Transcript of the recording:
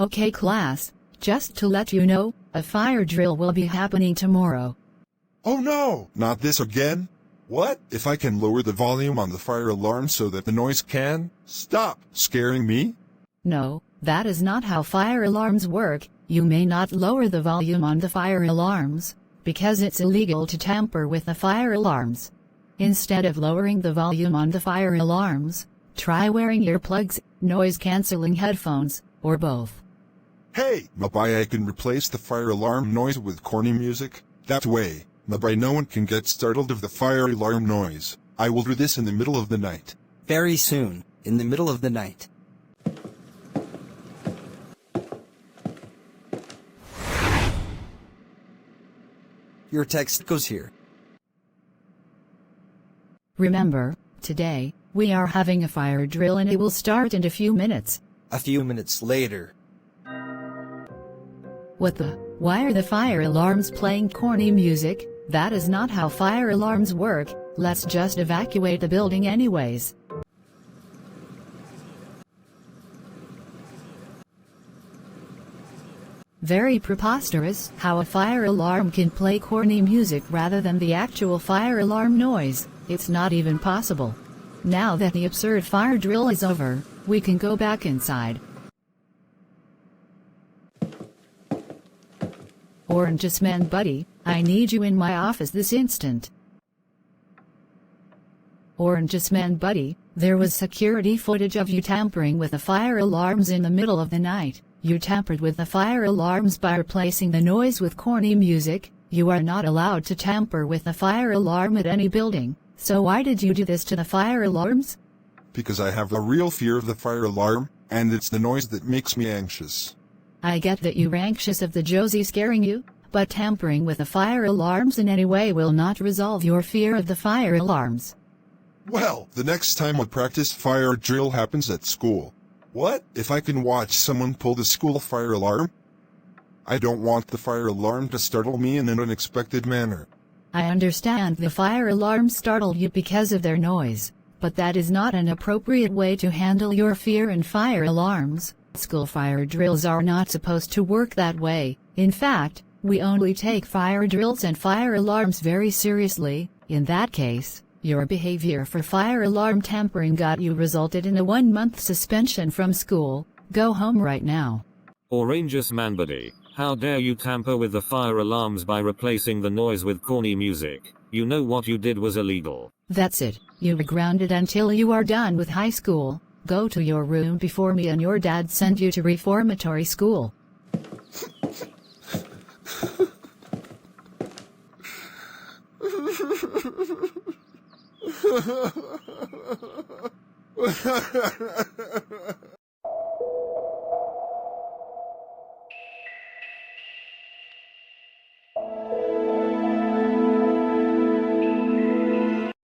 Okay class, just to let you know, a fire drill will be happening tomorrow. Oh no, not this again. What if I can lower the volume on the fire alarm so that the noise can stop scaring me? No, that is not how fire alarms work. You may not lower the volume on the fire alarms, because it's illegal to tamper with the fire alarms. Instead of lowering the volume on the fire alarms, try wearing earplugs, noise-canceling headphones, or both. Hey, maybe I can replace the fire alarm noise with corny music. That way, maybe no one can get startled of the fire alarm noise. I will do this in the middle of the night. Very soon, in the middle of the night. Your text goes here. Remember, today, we are having a fire drill and it will start in a few minutes. A few minutes later. What the? Why are the fire alarms playing corny music? That is not how fire alarms work. Let's just evacuate the building anyways. Very preposterous how a fire alarm can play corny music rather than the actual fire alarm noise. It's not even possible. Now that the absurd fire drill is over, we can go back inside. Orangeous Manbuddy, I need you in my office this instant. Orangeous Manbuddy, there was security footage of you tampering with the fire alarms in the middle of the night. You tampered with the fire alarms by replacing the noise with corny music. You are not allowed to tamper with the fire alarm at any building. So why did you do this to the fire alarms? Because I have a real fear of the fire alarm, and it's the noise that makes me anxious. I get that you're anxious of the Josie scaring you, but tampering with the fire alarms in any way will not resolve your fear of the fire alarms. Well, the next time a practice fire drill happens at school. What if I can watch someone pull the school fire alarm? I don't want the fire alarm to startle me in an unexpected manner. I understand the fire alarms startled you because of their noise, but that is not an appropriate way to handle your fear in fire alarms. School fire drills are not supposed to work that way. In fact, we only take fire drills and fire alarms very seriously. In that case, your behavior for fire alarm tampering got you resulted in a 1-month suspension from school. Go home right now. Orangeous Manbuddy, how dare you tamper with the fire alarms by replacing the noise with corny music? You know what you did was illegal. That's it. You are grounded until you are done with high school. Go to your room before me and your dad send you to reformatory school.